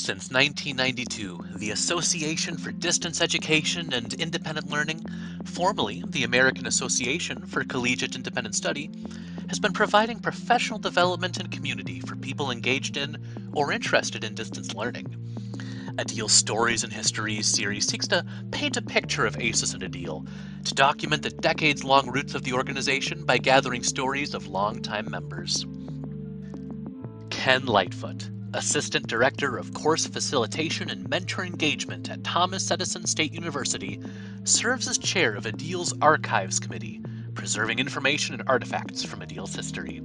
Since 1992, the Association for Distance Education and Independent Learning, formerly the American Association for Collegiate Independent Study, has been providing professional development and community for people engaged in or interested in distance learning. ADEIL Stories and Histories series seeks to paint a picture of ACES and ADEIL, to document the decades-long roots of the organization by gathering stories of longtime members. Ken Lightfoot, Assistant Director of Course Facilitation and Mentor Engagement at Thomas Edison State University, serves as chair of ADEIL's Archives Committee, preserving information and artifacts from ADEIL's history.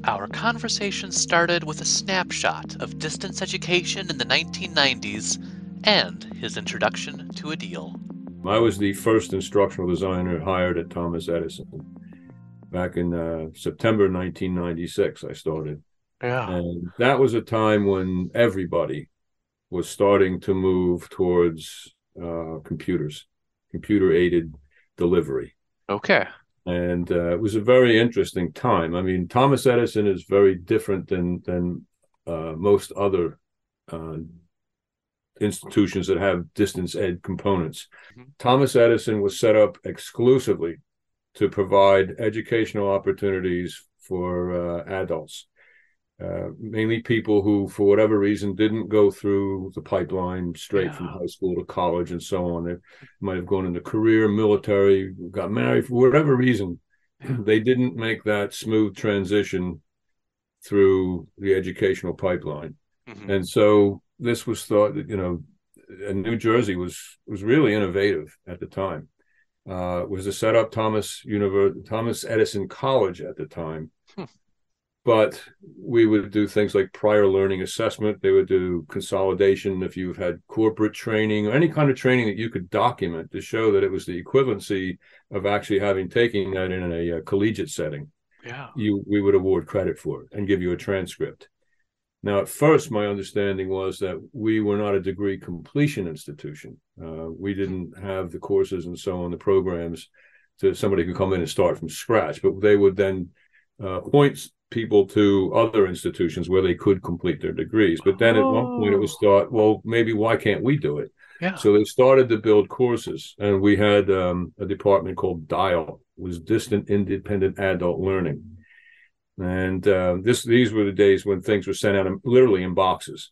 Our conversation started with a snapshot of distance education in the 1990s and his introduction to ADEIL. I was the first instructional designer hired at Thomas Edison. Back in September 1996, I started. Yeah. And that was a time when everybody was starting to move towards computers, computer-aided delivery. Okay. And it was a very interesting time. I mean, Thomas Edison is very different than most other institutions that have distance ed components. Mm-hmm. Thomas Edison was set up exclusively to provide educational opportunities for adults. Mainly people who, for whatever reason, didn't go through the pipeline straight from high school to college and so on. They might have gone into career, military, got married, for whatever reason. They didn't make that smooth transition through the educational pipeline. Mm-hmm. And so this was thought that, and New Jersey was really innovative at the time. Was to set up Thomas Edison College at the time. But we would do things like prior learning assessment. They would do consolidation if you've had corporate training or any kind of training that you could document to show that it was the equivalency of actually taking that in a collegiate setting. Yeah. We would award credit for it and give you a transcript. Now, at first, my understanding was that we were not a degree completion institution. We didn't have the courses and so on, the programs, so somebody could come in and start from scratch. But they would then point people to other institutions where they could complete their degrees. But then at one point it was thought, well, maybe why can't we do it? Yeah. So they started to build courses, and we had a department called ADEIL, was Distant Independent Adult Learning. And these were the days when things were sent out literally in boxes.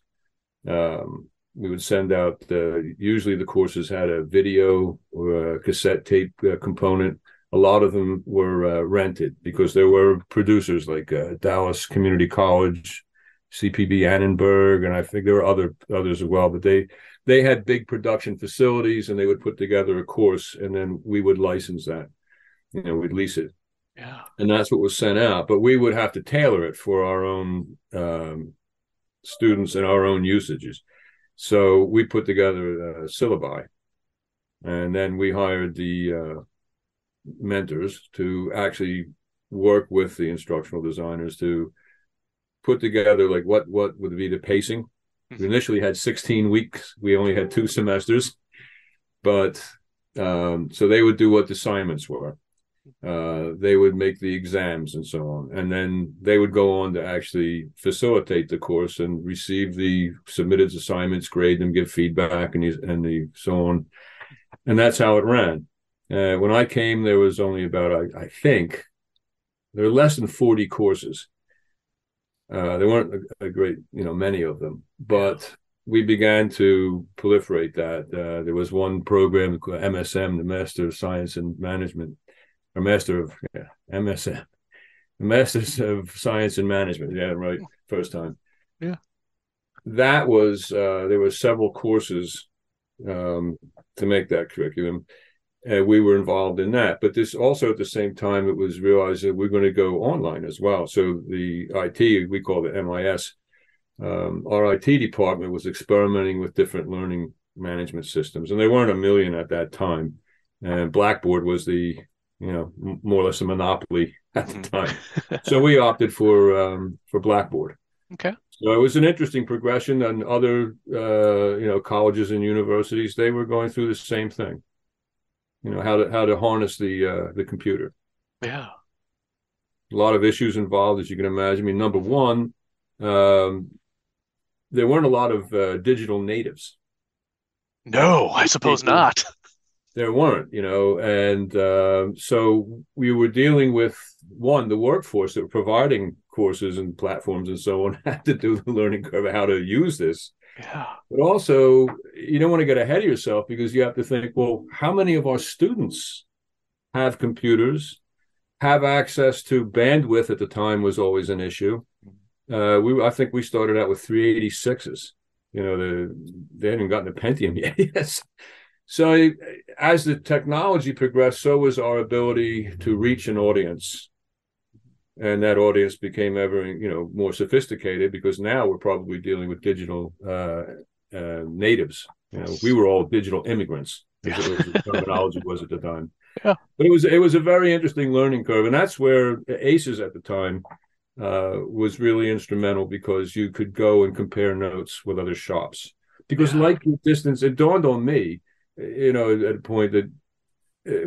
We would send out, usually the courses had a video or a cassette tape component. A lot of them were rented because there were producers like Dallas Community College, CPB Annenberg, and I think there were others as well. But they had big production facilities, and they would put together a course, and then we would license that. We'd lease it. Yeah. And that's what was sent out. But we would have to tailor it for our own students and our own usages. So we put together syllabi, and then we hired the mentors to actually work with the instructional designers to put together like what would be the pacing. We initially had 16 weeks. We only had 2 semesters, but so they would do what the assignments were. They would make the exams and so on, and then they would go on to actually facilitate the course and receive the submitted assignments, grade them, give feedback, and so on. And that's how it ran. When I came, there was only about, I think, there were less than 40 courses. There weren't a great, many of them, but we began to proliferate that. There was one program called MSM, the Master of Science and Management, or MSM, the Masters of Science and Management. Yeah, right, first time. Yeah, that was there were several courses to make that curriculum. We were involved in that, but this also at the same time, it was realized that we're going to go online as well. So the IT, we call it MIS, our IT department was experimenting with different learning management systems, and there weren't a million at that time. And Blackboard was the, more or less a monopoly at the time. So we opted for Blackboard. Okay. So it was an interesting progression, and other, colleges and universities, they were going through the same thing. How to harness the computer. Yeah. A lot of issues involved, as you can imagine. I mean, number one, there weren't a lot of digital natives. No, I suppose People not. there weren't, and so we were dealing with the workforce that were providing courses and platforms and so on had to do the learning curve of how to use this. Yeah. But also, you don't want to get ahead of yourself because you have to think, well, how many of our students have computers, have access to bandwidth at the time was always an issue. I think we started out with 386s. They hadn't gotten a Pentium yet. Yes. So as the technology progressed, so was our ability to reach an audience. And that audience became ever, more sophisticated because now we're probably dealing with digital natives. We were all digital immigrants, as Yeah. the terminology was at the time. Yeah. But it was a very interesting learning curve, and that's where ACES at the time was really instrumental because you could go and compare notes with other shops. Because Yeah. like distance, it dawned on me, at a point that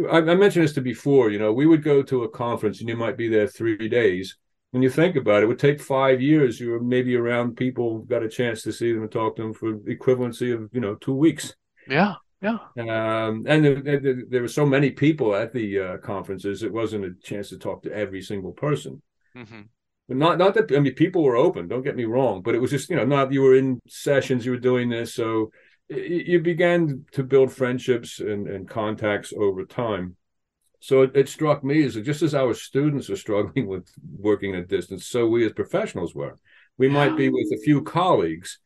I mentioned this to before. We would go to a conference and you might be there 3 days. When you think about it, it would take 5 years. You were maybe around people, got a chance to see them and talk to them for the equivalency of 2 weeks. Yeah. Yeah. And there were so many people at the conferences, it wasn't a chance to talk to every single person. Hmm. But not that, I mean, people were open, don't get me wrong, but it was just, not you were in sessions, you were doing this. So you began to build friendships and contacts over time. So it struck me as just as our students are struggling with working at distance, so we as professionals were. We might Yeah. be with a few colleagues,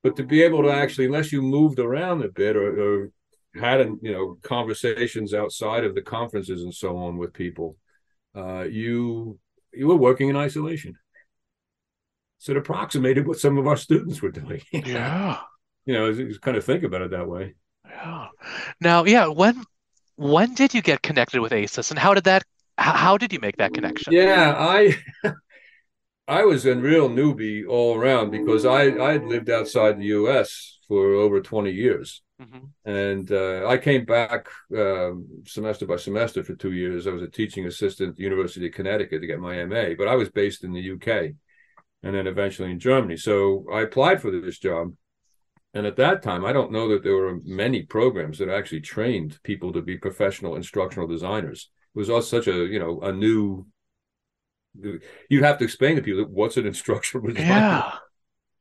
but to be able to actually, unless you moved around a bit or had conversations outside of the conferences and so on with people, you were working in isolation. So it approximated what some of our students were doing. Yeah. You kind of think about it that way. Yeah. Now, yeah, when did you get connected with ASUS and how did you make that connection? Yeah, I was a real newbie all around because I had lived outside the U.S. for over 20 years. Hmm. And I came back semester by semester for 2 years. I was a teaching assistant at the University of Connecticut to get my MA, but I was based in the UK and then eventually in Germany. So I applied for this job. And at that time, I don't know that there were many programs that actually trained people to be professional instructional designers. It was also such a new, you'd have to explain to people what's an instructional designer. Yeah.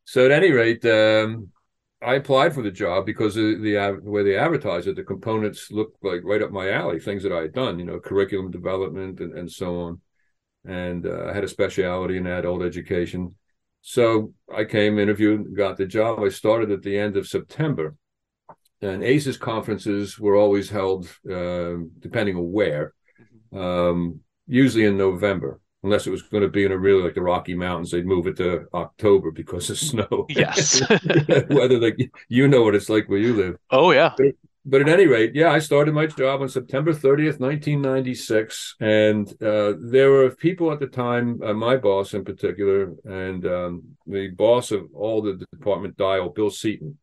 So at any rate, I applied for the job because the way they advertised it, the components looked like right up my alley, things that I had done, curriculum development and so on. And I had a specialty in adult education. So I came, interviewed, got the job. I started at the end of September. And ACES conferences were always held, depending on where, usually in November. Unless it was going to be in a really like the Rocky Mountains, they'd move it to October because of snow. Yes. Whether what it's like where you live. Oh, yeah. But at any rate, yeah, I started my job on September 30th, 1996. And there were people at the time, my boss in particular, and the boss of all the department DIAL, Bill Seaton,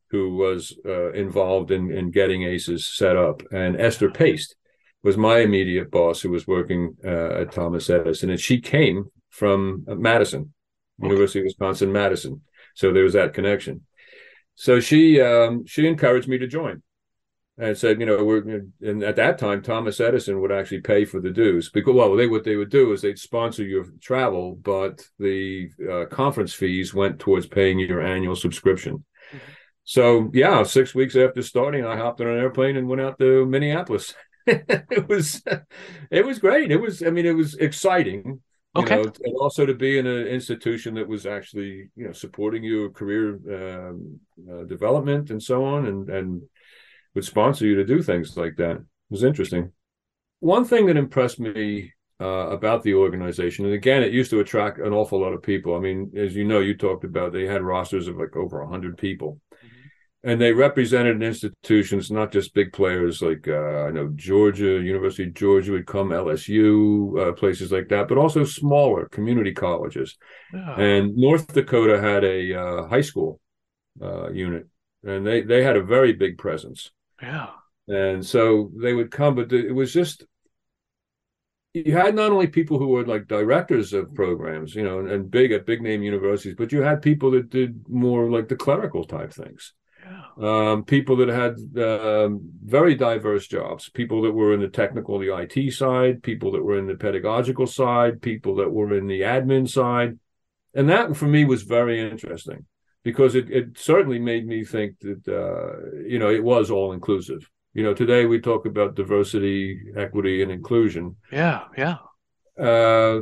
who was involved in getting ACES set up, and Esther Paste was my immediate boss who was working at Thomas Edison. And she came from Madison, University of Wisconsin-Madison. So there was that connection. So she encouraged me to join. And said, and at that time, Thomas Edison would actually pay for the dues because, what they would do is they'd sponsor your travel, but the conference fees went towards paying your annual subscription. Mm-hmm. So, yeah, 6 weeks after starting, I hopped on an airplane and went out to Minneapolis. it was great. It was exciting, Okay. and also to be in an institution that was actually, supporting your career development and so on, and would sponsor you to do things like that. It was interesting. One thing that impressed me about the organization, and again, it used to attract an awful lot of people. I mean, as you talked about, they had rosters of like over 100 people. Mm-hmm. And they represented institutions, not just big players like I know Georgia, University of Georgia would come, LSU, places like that, but also smaller community colleges. Yeah. And North Dakota had a high school unit, and they had a very big presence. Yeah. And so they would come, but it was just you had not only people who were like directors of programs, and big at big name universities, but you had people that did more like the clerical type things. Yeah. People that had very diverse jobs, people that were in the technical, the IT side, people that were in the pedagogical side, people that were in the admin side. And that for me was very interesting because it certainly made me think that, it was all inclusive. Today we talk about diversity, equity, and inclusion. Yeah. Yeah.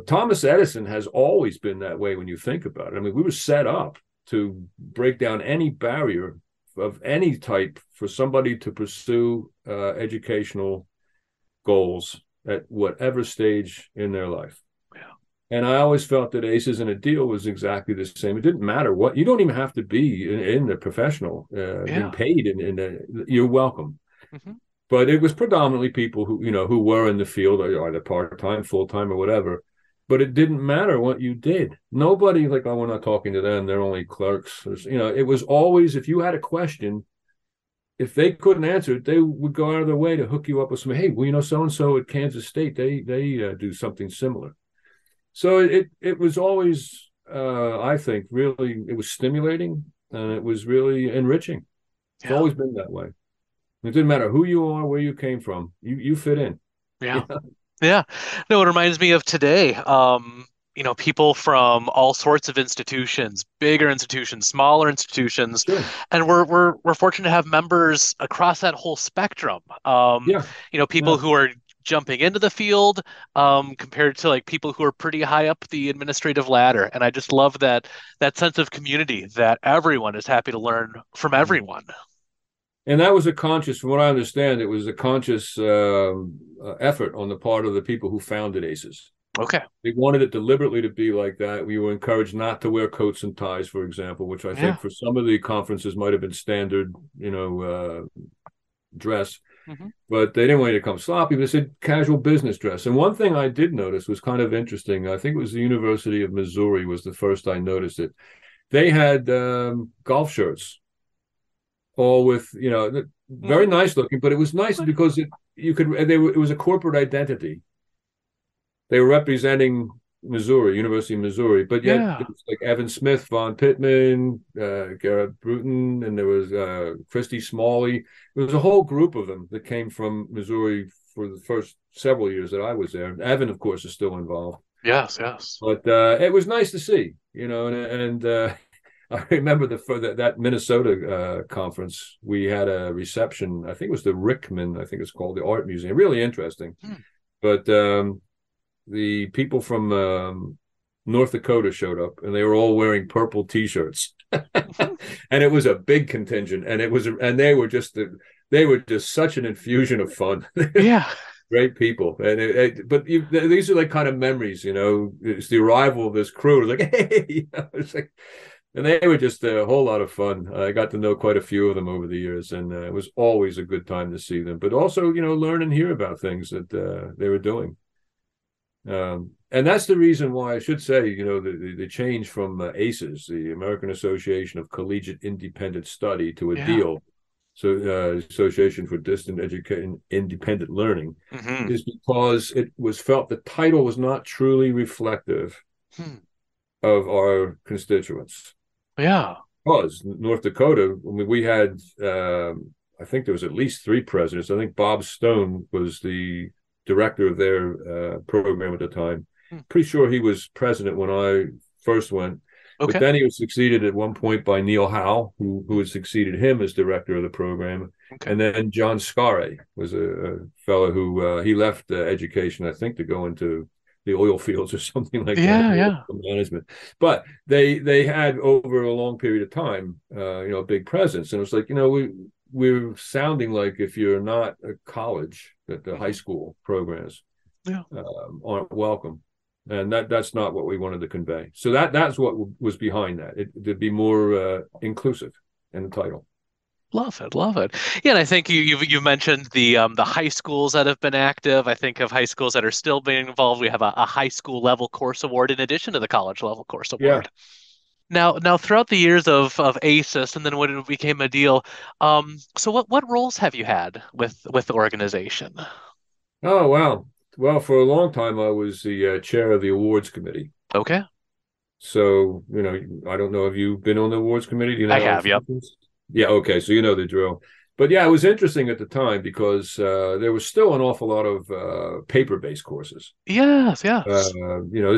Thomas Edison has always been that way when you think about it. I mean, we were set up to break down any barrier of any type for somebody to pursue educational goals at whatever stage in their life. Yeah. And I always felt that ACEs and ADEIL was exactly the same. It didn't matter what, you don't even have to be in the professional, being Yeah. paid you're welcome. Hmm. But it was predominantly people who were in the field, either part-time, full-time, or whatever. But it didn't matter what you did. Nobody, like, oh, we're not talking to them, they're only clerks. It was always, if you had a question, if they couldn't answer it, they would go out of their way to hook you up with some, hey, well, so-and-so at Kansas State, they do something similar. So it was always, I think, really, it was stimulating and it was really enriching. It's Yeah. always been that way. It didn't matter who you are, where you came from. You fit in. Yeah. Yeah, Yeah. No, it reminds me of today. People from all sorts of institutions, bigger institutions, smaller institutions, sure. and we're fortunate to have members across that whole spectrum. Yeah, People yeah. who are jumping into the field, compared to like people who are pretty high up the administrative ladder. And I just love that sense of community that everyone is happy to learn from everyone. And that was a conscious, from what I understand, it was a conscious effort on the part of the people who founded ACES. Okay. They wanted it deliberately to be like that. We were encouraged not to wear coats and ties, for example, which I think Yeah. for some of the conferences might have been standard, dress. Hmm. But they didn't want you to come sloppy. They said casual business dress. And one thing I did notice was kind of interesting. I think it was the University of Missouri was the first I noticed it. They had golf shirts, all with very Hmm. nice looking, but it was nice because it was a corporate identity. They were representing Missouri, University of Missouri, but yet Yeah. it was like Evan Smith, Von Pittman, Garrett Bruton, and there was Christy Smalley. There was a whole group of them that came from Missouri for the first several years that I was there. Evan, of course, is still involved, Yes. Yes. but it was nice to see, and I remember that Minnesota conference. We had a reception. I think it was the Rickman. I think it's called the Art Museum. Really interesting. Hmm. But the people from North Dakota showed up, and they were all wearing purple T-shirts, Mhm. and it was a big contingent. And they were just such an infusion of fun. Yeah. Great people, but these are like kind of memories. It's the arrival of this crew. It's like, hey, it's like. And they were just a whole lot of fun. I got to know quite a few of them over the years, and it was always a good time to see them. But also, learn and hear about things that they were doing. And that's the reason why I should say, the change from ACES, the American Association of Collegiate Independent Study, to Yeah. ADEIL, so Association for Distant Education Independent Learning, Hmm. is because it was felt the title was not truly reflective Hmm. of our constituents. Yeah. Was North Dakota, I mean, we had, I think there was at least three presidents. I think Bob Stone was the director of their program at the time. Hmm. Pretty sure he was president when I first went. But Okay. then he was succeeded at one point by Neil Howe, who had succeeded him as director of the program. Okay. And then John Scarre was a fellow who he left education, I think, to go into the oil fields or something like that, Yeah. Yeah. management. But they had over a long period of time, a big presence, and it was like we're sounding like if you're not a college, that the high Hmm. school programs Yeah. aren't welcome, and that's not what we wanted to convey. So that's what was behind that. To be more inclusive in the title. Love it. Love it. Yeah. And I think you mentioned the high schools that have been active. I think of high schools that are still being involved. We have a high school level course award in addition to the college level course Yeah. award. Now throughout the years of ASIS and then when it became a deal, so what roles have you had with the organization? Oh wow. Well, for a long time, I was the chair of the awards committee. Okay. So, I don't know, have you been on the awards committee? Do you I know how it have, yep. functions? Yeah, okay, so you know the drill. But yeah, it was interesting at the time because there was still an awful lot of paper-based courses. Yes, yes.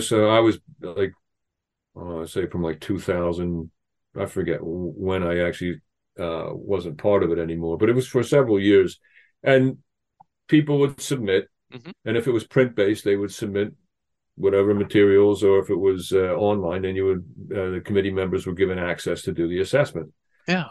So I was like, say from like 2000, I forget when I actually wasn't part of it anymore, but it was for several years. And people would submit, Hmm. and if it was print-based, they would submit whatever materials, or if it was online, then the committee members were given access to do the assessment. Yeah.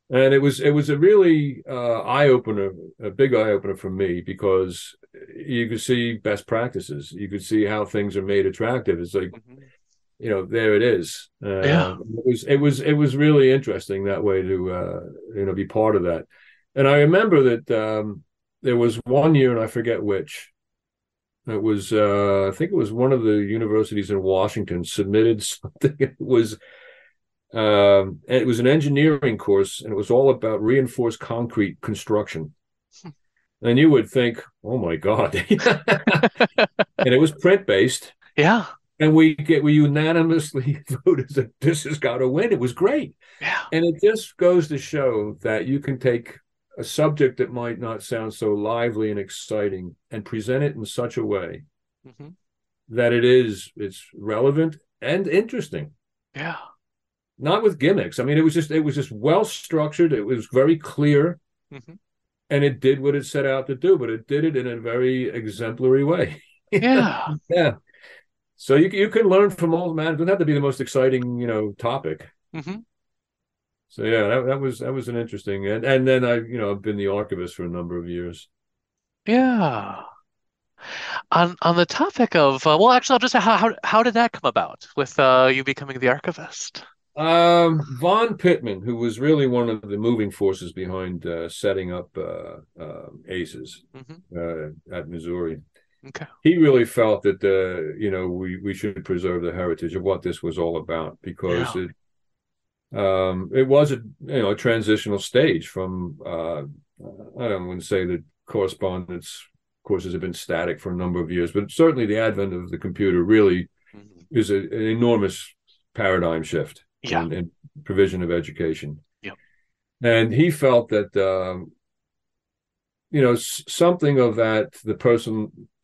And it was a really eye opener, a big eye opener for me because you could see best practices, you could see how things are made attractive. It's like, Hmm. there it is. Yeah. It was really interesting that way to be part of that. And I remember that there was one year, and I forget which. It was, I think it was one of the universities in Washington submitted something. It was an engineering course, and it was all about reinforced concrete construction. And you would think, oh my God. And it was print based, Yeah. and we unanimously voted that this has got to win. It was great. Yeah. And it just goes to show that you can take a subject that might not sound so lively and exciting and present it in such a way Hmm. that it's relevant and interesting, Yeah. not with gimmicks. I mean, it was just well structured. It was very clear, Hmm. and it did what it set out to do, but it did it in a very exemplary way. Yeah. Yeah. So you can learn from all, man. It doesn't have to be the most exciting, topic. Hmm. So yeah, that was an interesting, and then I've been the archivist for a number of years. Yeah. On the topic of well, actually, I'll just say how did that come about with you becoming the archivist? Von Pittman, who was really one of the moving forces behind setting up ACES Hmm. at Missouri, Okay. he really felt that we should preserve the heritage of what this was all about because Yeah. it was a transitional stage from I don't want to say that correspondence courses have been static for a number of years, but certainly the advent of the computer really Hmm. is an enormous paradigm shift Yeah. in provision of education. Yep. And he felt that something of that, the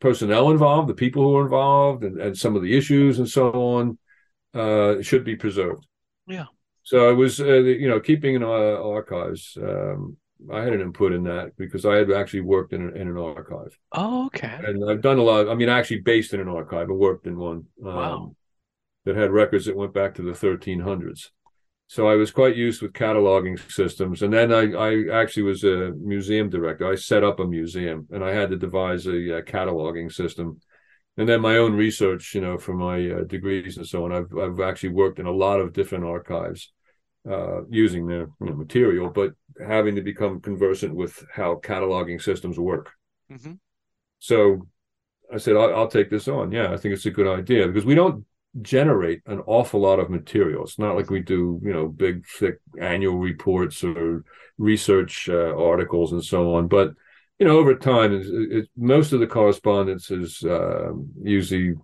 personnel involved, the people who were involved, and some of the issues and so on should be preserved. Yeah. So it was, keeping in archives. I had an input in that because I had actually worked in an archive, Oh, okay. and I've done a lot. I mean, actually based in an archive. I worked in one Wow. that had records that went back to the 1300s. So I was quite used with cataloging systems. And then I actually was a museum director. I set up a museum, and I had to devise a cataloging system. And then my own research, for my degrees and so on. I've actually worked in a lot of different archives using their material, but having to become conversant with how cataloging systems work. Hmm. So I said, I'll take this on. Yeah, I think it's a good idea because we don't generate an awful lot of material. It's not like we do, big, thick annual reports or research articles and so on. But, over time, most of the correspondence is usually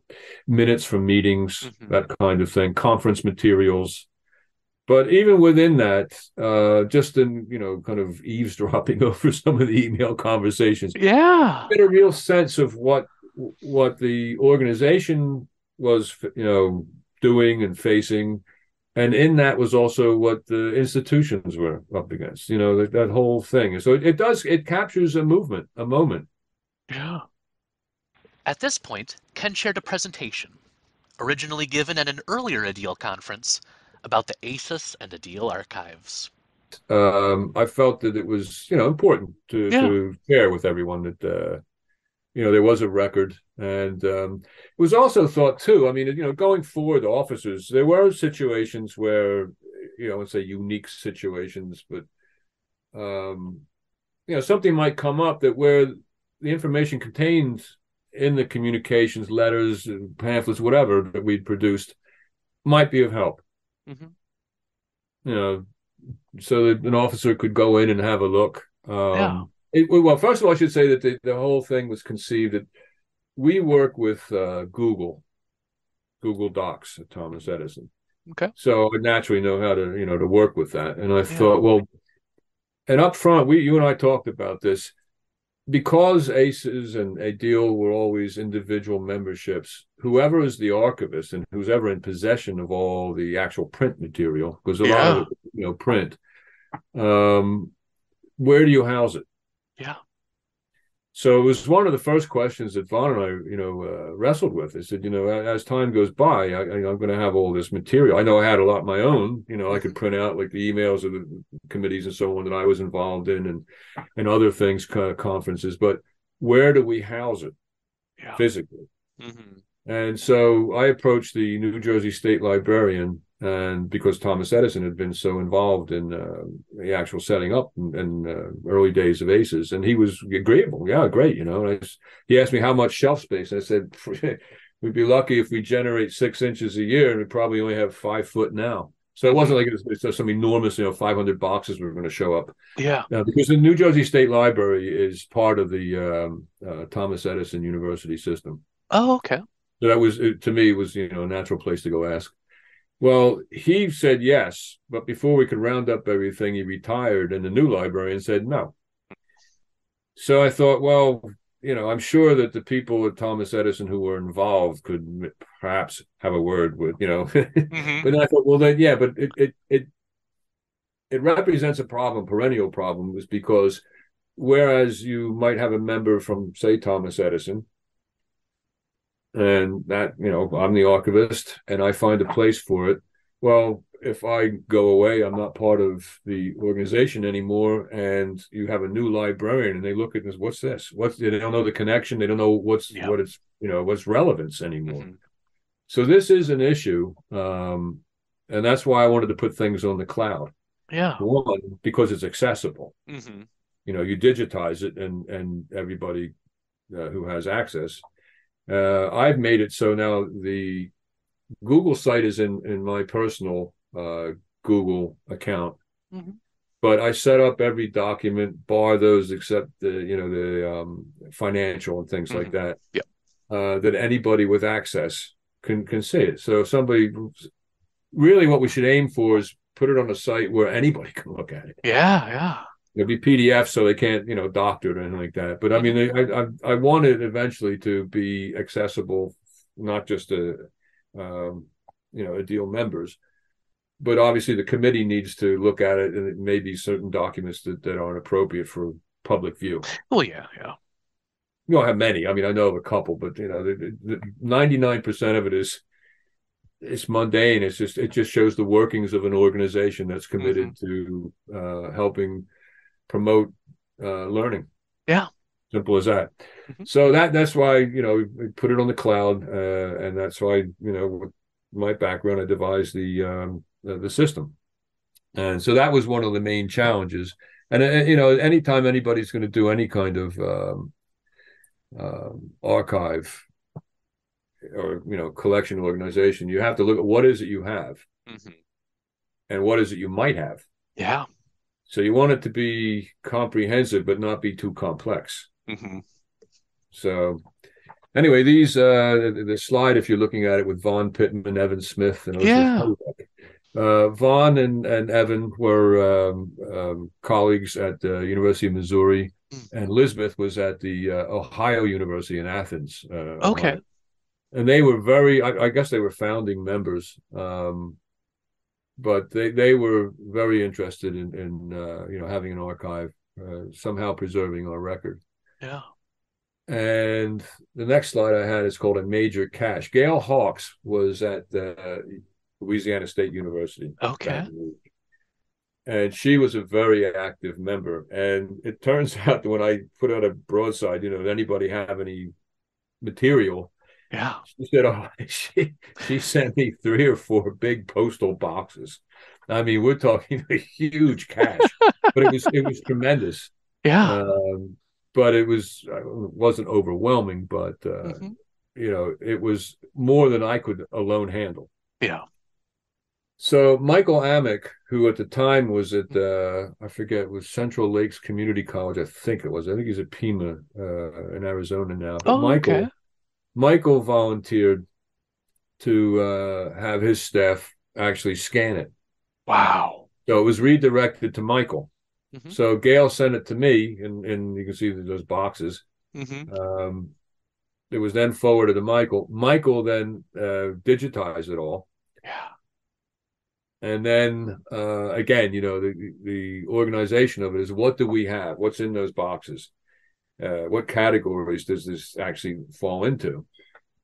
minutes from meetings, Hmm. that kind of thing, conference materials. But even within that, just in, kind of eavesdropping over some of the email conversations, Yeah. get a real sense of what the organization was, doing and facing, and in that was also what the institutions were up against. That whole thing. So it captures a movement, a moment. Yeah. At this point, Ken shared a presentation, originally given at an earlier ADEIL conference, about the ASIS and ADEIL archives. I felt that it was, important to Yeah. share with everyone that there was a record, and it was also thought too. I mean, going forward, officers, there were situations where, let's say unique situations, but um, something might come up that where the information contained in the communications, letters, pamphlets, whatever that we'd produced might be of help. Hmm. You know, so that an officer could go in and have a look. Yeah. Well, first of all, I should say that the whole thing was conceived that we work with Google Docs at Thomas Edison. Okay. So I naturally know how to, to work with that. And I Yeah. thought, well, and up front, you and I talked about this because ACEs and ADEIL were always individual memberships. Whoever is the archivist and who's ever in possession of all the actual print material, because a lot of Yeah. it, print. Where do you house it? Yeah. So it was one of the first questions that Vaughn and I, wrestled with. I said, as time goes by, I'm going to have all this material. I know I had a lot of my own. I could Hmm. print out like the emails of the committees and so on that I was involved in, and other things, conferences. But where do we house it Yeah. physically? Hmm. And so I approached the New Jersey State Librarian, and because Thomas Edison had been so involved in the actual setting up and early days of ACEs, and he was agreeable. Yeah, great. He asked me how much shelf space. I said, we'd be lucky if we generate 6 inches a year, and we probably only have 5 foot now. So it wasn't like it's some enormous, 500 boxes were going to show up. Yeah. Because the New Jersey State Library is part of the Thomas Edison University system. Oh, okay. So that was, to me, was, a natural place to go ask. Well, he said yes, but before we could round up everything, he retired, and the new librarian said no. So I thought, well, I'm sure that the people at Thomas Edison who were involved could perhaps have a word with, But Hmm. then I thought, well, then, yeah, but it represents a problem, perennial problem, is because whereas you might have a member from, say, Thomas Edison, and that, I'm the archivist and I find a place for it. Well, if I go away, I'm not part of the organization anymore, and you have a new librarian and they look at this, what's this? They don't know the connection, they don't know Yeah. what it's, what's relevance anymore. Hmm. So this is an issue. And that's why I wanted to put things on the cloud. Yeah. One, because it's accessible. Hmm. You digitize it, and everybody who has access. I've made it so now the Google site is in my personal Google account, Hmm. but I set up every document, bar those except the financial and things like Hmm. that, Yeah. that anybody with access can see it. So if somebody, really what we should aim for is put it on a site where anybody can look at it. Yeah. Yeah. It'll be PDF, so they can't, doctor it or anything like that. But I Hmm. mean, I want it eventually to be accessible, not just ADEIL members, but obviously the committee needs to look at it, and it may be certain documents that aren't appropriate for public view. Oh, yeah. Yeah. You don't have many. I mean, I know of a couple, but 99% of it is it's mundane. It just shows the workings of an organization that's Hmm. committed to helping promote learning. Yeah. Simple as that. Hmm. So that's why we put it on the cloud, and that's why with my background I devised the system, and so that was one of the main challenges. And anytime anybody's going to do any kind of archive or collection organization, you have to look at what is it you have Hmm. and what is it you might have. Yeah. So you want it to be comprehensive, but not be too complex. Hmm. So anyway, these the slide, if you're looking at it with Vaughn Pittman, Evan Smith, and Elizabeth Yeah. Hobeck. Vaughn and Evan were colleagues at the University of Missouri, Mm. and Elizabeth was at the Ohio University in Athens, Okay. Ohio. And they were I guess they were founding members, but they were very interested in having an archive, somehow preserving our record. Yeah. And the next slide I had is called a major cache. Gail Hawkes was at Louisiana State University, Okay. Baton Rouge, and she was a very active member. And it turns out that when I put out a broadside, anybody have any material? Yeah. She said, "Oh, she sent me 3 or 4 big postal boxes. I mean, we're talking a huge cache, but it was tremendous. Yeah. Um, but it wasn't overwhelming, but Hmm. it was more than I could alone handle. Yeah. So Michael Amick, who at the time was at I forget, it was Central Lakes Community College, I think it was. I think he's at Pima in Arizona now. But Oh, okay. Michael Michael volunteered to have his staff actually scan it. Wow. So it was redirected to Michael. Hmm. So Gail sent it to me, and you can see those boxes. Hmm. Um, it was then forwarded to Michael. Michael then digitized it all. Yeah. And then again, the organization of it is, what do we have? What's in those boxes? What categories does this actually fall into?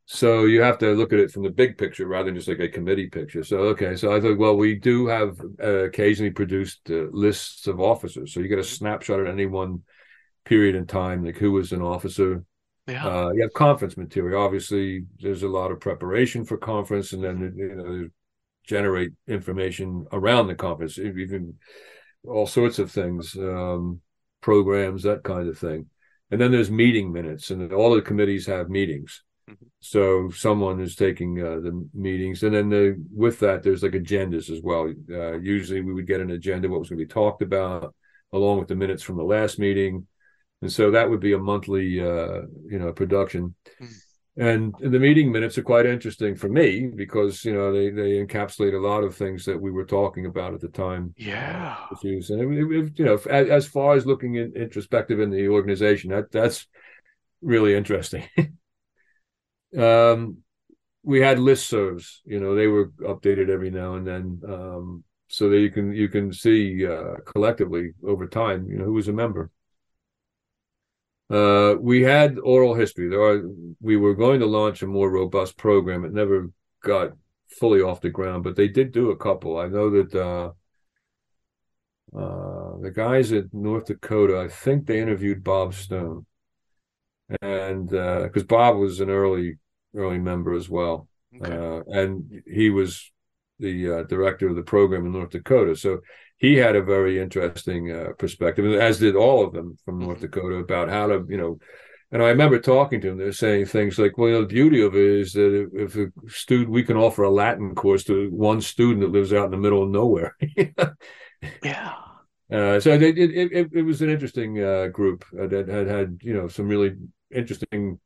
So you have to look at it from the big picture rather than just like a committee picture. So, okay, so I thought, well, we do have occasionally produced lists of officers. So you get a Hmm. snapshot at any one period in time, like who was an officer. Yeah. You have conference material. Obviously, there's a lot of preparation for conference, and Hmm. then generate information around the conference, even all sorts of things, programs, that kind of thing. And then there's meeting minutes, and all the committees have meetings. Hmm. So someone is taking the meetings, and then with that, there's like agendas as well. Usually, we would get an agenda, what was going to be talked about, along with the minutes from the last meeting, and so that would be a monthly, production. And the meeting minutes are quite interesting for me because they encapsulate a lot of things that we were talking about at the time. Yeah. Issues, and as far as looking introspective in the organization, that's really interesting. um, we had listservs. They were updated every now and then, so that you can see collectively over time, who was a member. We had oral history. We were going to launch a more robust program. It never got fully off the ground, but they did do a couple. I know that the guys at North Dakota, I think they interviewed Bob Stone, and because Bob was an early member as well, Okay. and he was the director of the program in North Dakota. So he had a very interesting perspective, as did all of them from North Hmm. Dakota, about how to, And I remember talking to them. They're saying things like, "Well, the beauty of it is that if a student, we can offer a Latin course to one student that lives out in the middle of nowhere." Yeah. So it was an interesting group that had some really interesting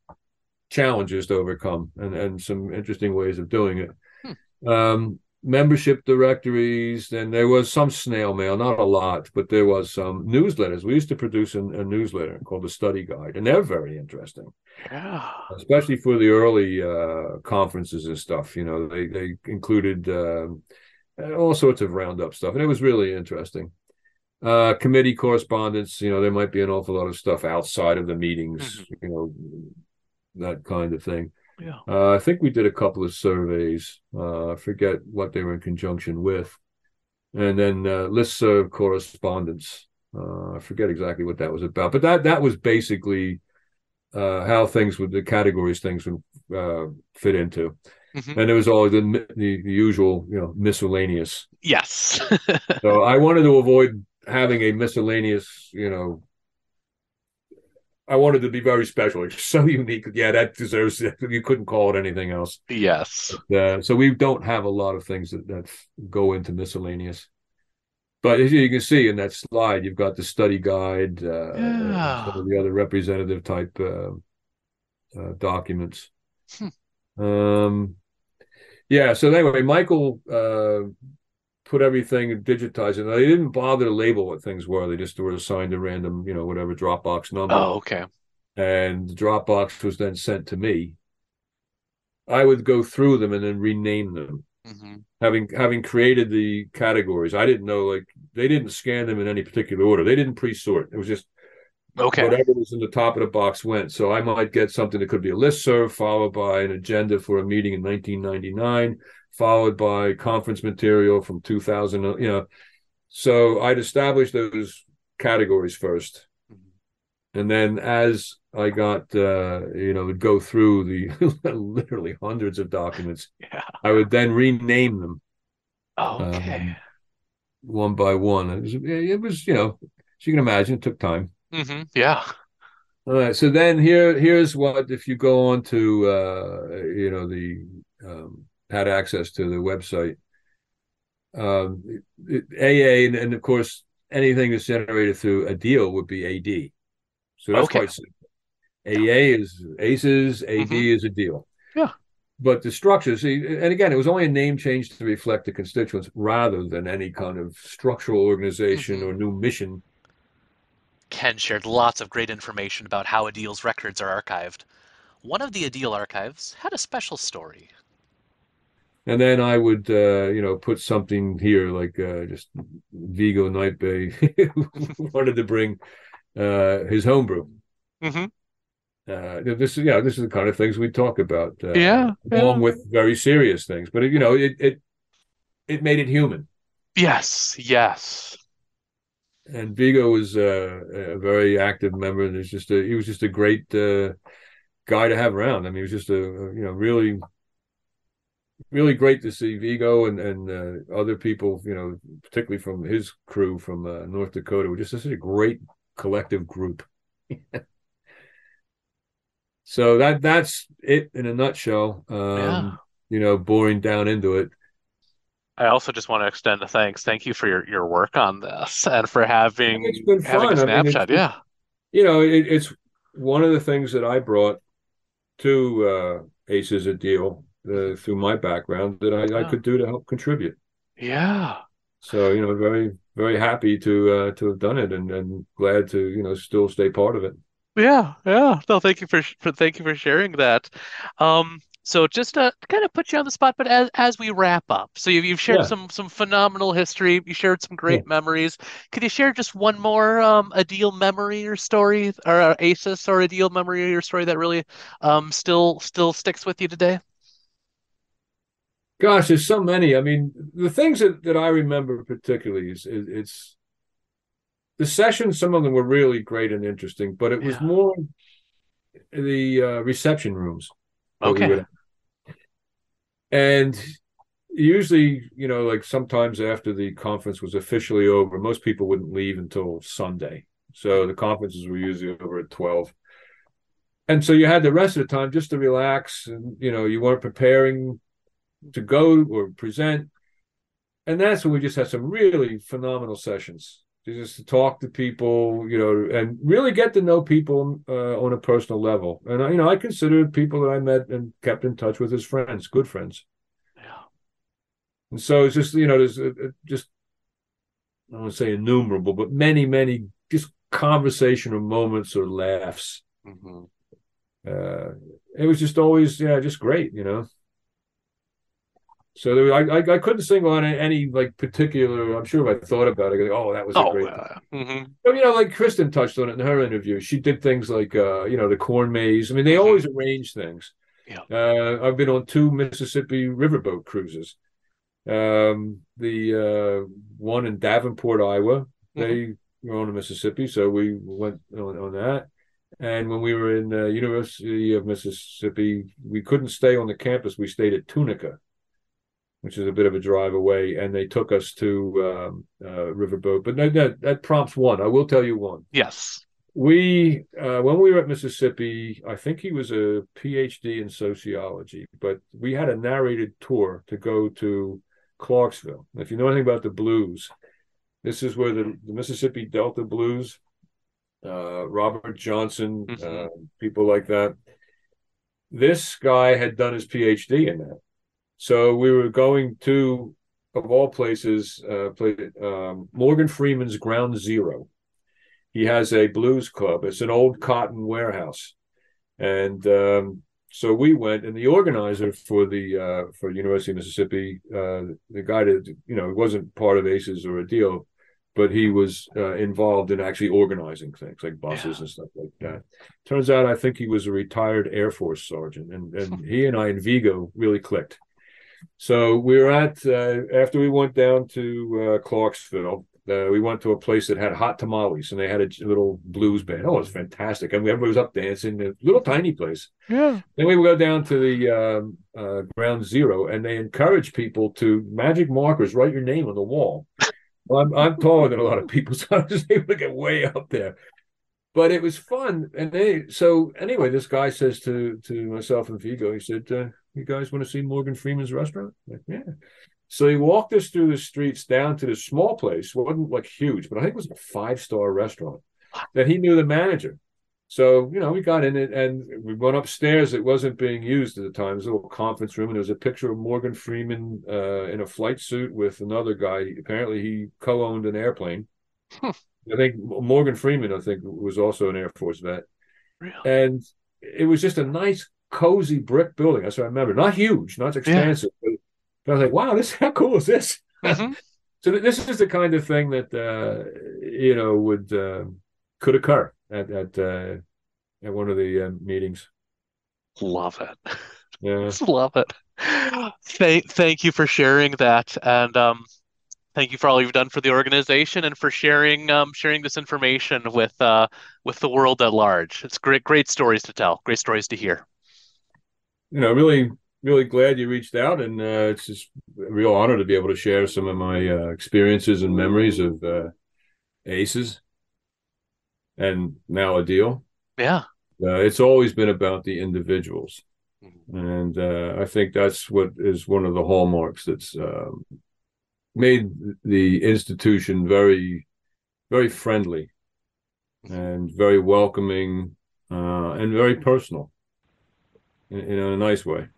challenges to overcome, and some interesting ways of doing it. Hmm. Membership directories, and there was some snail mail, not a lot, but there was some newsletters. We used to produce a newsletter called the Study Guide, and they're very interesting, Yeah. especially for the early conferences and stuff. They included all sorts of roundup stuff, and it was really interesting. Committee correspondence, there might be an awful lot of stuff outside of the meetings, Hmm. that kind of thing. Yeah. I think we did a couple of surveys. I forget what they were in conjunction with. And then listserv correspondence. I forget exactly what that was about, but that was basically how the categories things would fit into. Hmm. And there was always the usual, miscellaneous. Yes. So I wanted to avoid having a miscellaneous, I wanted to be very special. It's so unique. Yeah, that deserves it. You couldn't call it anything else. Yes. So we don't have a lot of things that go into miscellaneous. But as you can see in that slide, you've got the study guide, and some Yeah. of the other representative type documents. Hmm. Um, yeah. So anyway, Michael put everything digitized, and they didn't bother to label what things were. They just were assigned a random, whatever Dropbox number, Oh, okay. and the Dropbox was then sent to me. I would go through them and then rename them. Hmm. Having created the categories, I didn't know, like, they didn't scan them in any particular order. They didn't pre-sort. It was just Okay. whatever was in the top of the box went. So I might get something that could be a listserv, followed by an agenda for a meeting in 1999, followed by conference material from 2000. So I'd establish those categories first, Mhm. and then as I got, would go through the literally hundreds of documents, Yeah. I would then rename them Okay. um, one by one. It was, as you can imagine, it took time. Yeah. All right, so then here's what, if you go on to the had access to the website, AA, and of course anything that's generated through ADEIL would be AD. So that's Okay. quite simple. AA is ACES, Hmm. AD is ADEIL. Yeah. But the structure, see, and again, it was only a name change to reflect the constituents rather than any kind of structural organization Hmm. or new mission. Ken shared lots of great information about how ADEIL's records are archived. One of the ADEIL archives had a special story. And then I would, put something here like just Vigo Night Bay wanted to bring his homebrew. Hmm. This is the kind of things we talk about, Yeah, along yeah. with very serious things. But it made it human. Yes, yes. And Vigo was a very active member, and he was just a great guy to have around. I mean, he was just really really great to see Vigo and other people, particularly from his crew from North Dakota. We're just such a great collective group. So that's it in a nutshell. Yeah. Boring down into it. I also just want to extend a thanks. Thank you for your work on this and for It's having been having a fun. I mean, snapshot. Yeah. it's one of the things that I brought to Aces a Deal Mhm. through my background that I Yeah. could do to help contribute. Yeah. So, very, very happy to have done it and glad to, still stay part of it. Yeah. Yeah. No, thank you for thank you for sharing that. So just to kind of put you on the spot, but as we wrap up, so you've shared Yeah. some phenomenal history. You shared some Yeah. great memories. Could you share just one more Adeel memory or story, or ASIS or Adeel memory or story that really still sticks with you today? Gosh, there's so many. I mean, the things that I remember particularly is it's the sessions, some of them were really great and interesting, but it was Yeah. more the reception rooms that we Okay. would, and usually, like sometimes after the conference was officially over, most people wouldn't leave until Sunday. So the conferences were usually over at 12. And so you had the rest of the time just to relax, and you weren't preparing to go or present. And that's when we just had some really phenomenal sessions, just to talk to people, and really get to know people on a personal level. And I consider people that I met and kept in touch with as friends, good friends. Yeah. And so it's just, there's just, I don't want to say innumerable, but many, many just conversational moments or laughs. Hmm. Uh, it was just always, yeah, just great. So I couldn't single on any like particular. I'm sure if I thought about it, I go, oh, that was a Oh, great. hmm. But, like Kristen touched on it in her interview. She did things like the corn maze. I mean, they Hmm. always arrange things. Yeah. I've been on 2 Mississippi riverboat cruises. The one in Davenport, Iowa, Hmm. they were on the Mississippi, so we went on that. And when we were in the University of Mississippi, we couldn't stay on the campus. We stayed at Tunica, which is a bit of a drive away, and they took us to Riverboat. But no, that prompts one. I will tell you one. Yes. We when we were at Mississippi, I think he was a PhD in sociology, but we had a narrated tour to go to Clarksville. If you know anything about the blues, this is where the Mississippi Delta blues, Robert Johnson, Hmm. people like that. This guy had done his PhD in that. So we were going to, of all places, Morgan Freeman's Ground Zero. He has a blues club. It's an old cotton warehouse, and so we went. And the organizer for University of Mississippi, the guy that wasn't part of ACES or a deal, but he was involved in actually organizing things like Yeah. buses and stuff like that. Turns out, I think he was a retired Air Force sergeant, and he and I in Vigo really clicked. So we were at after we went down to Clarksville. We went to a place that had hot tamales, and they had a little blues band. Oh, it was fantastic! And everybody was up dancing. A little tiny place. Yeah. Then we would go down to the Ground Zero, and they encourage people to magic markers write your name on the wall. Well, I'm taller than a lot of people, so I was able to get way up there. But it was fun, and so anyway, this guy says to myself and Vigo, he said, "You guys want to see Morgan Freeman's restaurant?" I'm like, yeah. So he walked us through the streets down to this small place. It wasn't like huge, but I think it was a 5-star restaurant that he knew the manager. So, we got in it and we went upstairs. It wasn't being used at the time. It was a little conference room, and there was a picture of Morgan Freeman in a flight suit with another guy. Apparently, he co-owned an airplane. I think Morgan Freeman, I think, was also an Air Force vet. Really? And it was just a nice, cozy brick building. That's what I remember. Not huge, not Yeah. expansive, but I was like, wow, how cool is this? Hmm. So this is the kind of thing that would could occur at one of the meetings. Love it. Yeah, Just love it. Thank you for sharing that, and thank you for all you've done for the organization and for sharing this information with the world at large. It's great stories to tell, great stories to hear. really, really glad you reached out, and it's just a real honor to be able to share some of my experiences and memories of ACEs and now ADEIL. Yeah. It's always been about the individuals. Mhm. And I think that's what is one of the hallmarks that's made the institution very, very friendly and very welcoming and very personal in a nice way.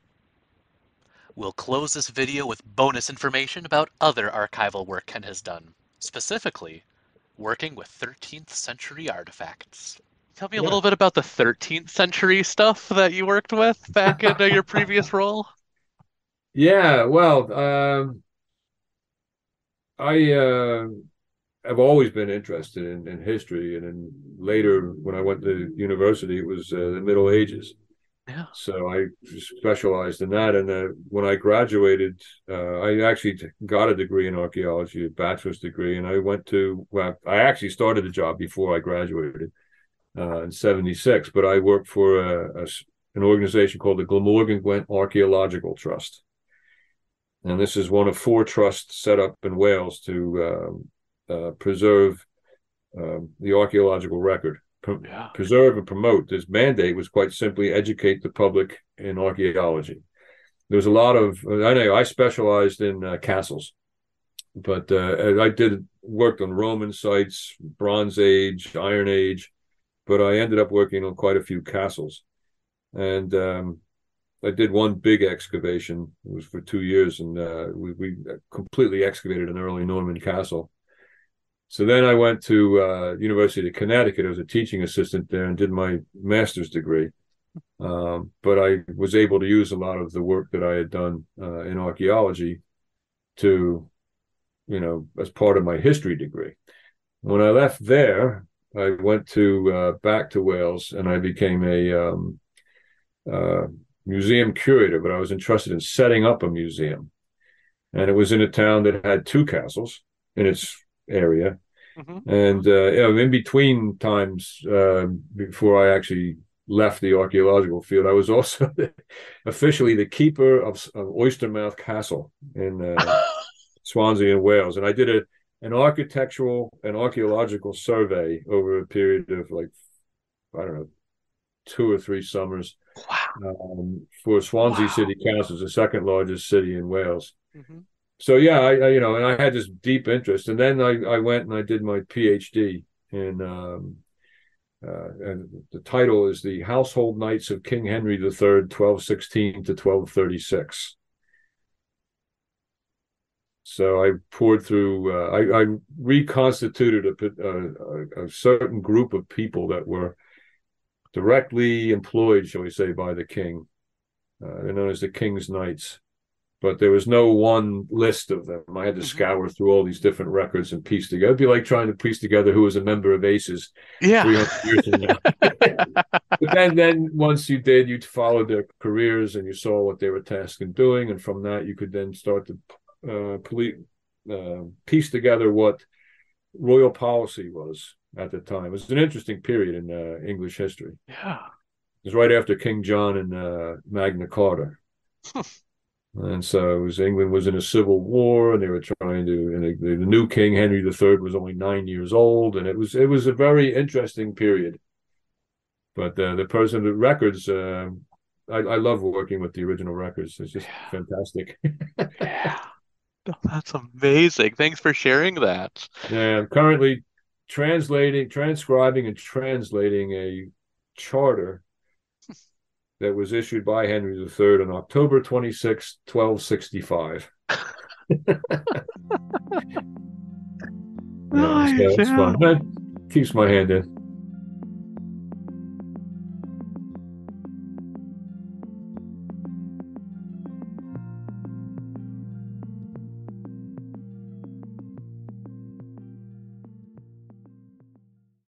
We'll close this video with bonus information about other archival work Ken has done, specifically working with 13th century artifacts. Tell me a Yeah. little bit about the 13th century stuff that you worked with back in your previous role. Yeah. Well, I have always been interested in history. And then later, when I went to university, it was the Middle Ages. Yeah. So I specialized in that. And when I graduated, I actually got a degree in archaeology, a bachelor's degree. And well, I actually started a job before I graduated in 76, but I worked for an organization called the Glamorgan Gwent Archaeological Trust. And this is one of four trusts set up in Wales to preserve the archaeological record, Yeah. preserve and promote. This mandate was quite simply educate the public in archaeology. There was a lot of, I know I specialized in castles, but I worked on Roman sites, Bronze Age, Iron Age, but I ended up working on quite a few castles. And I did one big excavation. It was for 2 years, and we completely excavated an early Norman castle. So then I went to University of Connecticut as a teaching assistant there and did my master's degree. But I was able to use a lot of the work that I had done in archaeology to, as part of my history degree. When I left there, I went to back to Wales and I became a uh, museum curator, but I was entrusted in setting up a museum. And it was in a town that had two castles in its area. Hmm. And in between times before I actually left the archaeological field, I was also officially the keeper of Oystermouth Castle in Swansea in Wales. And I did an architectural and archaeological survey over a period of like, I don't know, 2 or 3 summers Wow. for Swansea Wow. City Council, the second largest city in Wales. Hmm. So yeah, and I had this deep interest, and then I went and I did my PhD in, and the title is the Household Knights of King Henry III, 1216 to 1236. So I poured through, I reconstituted a certain group of people that were directly employed, shall we say, by the king. They're known as the King's Knights, but there was no one list of them. I had to Hmm. scour through all these different records and piece together. It'd be like trying to piece together who was a member of ACES Yeah. 300 years from now. But then once you did, you followed their careers and you saw what they were tasked in doing, and from that you could then start to piece together what royal policy was at the time. It was an interesting period in English history. Yeah. It was right after King John and Magna Carta. And so England was in a civil war, and they were trying to. And the new king Henry III was only 9 years old, and it was a very interesting period. But the person, the records, I love working with the original records. It's just Yeah. fantastic. Yeah. Oh, that's amazing. Thanks for sharing that. Yeah, I'm currently transcribing and translating a charter that was issued by Henry III on October 26, 1265. Yeah, so Nice, it's yeah. fun. That keeps my hand in.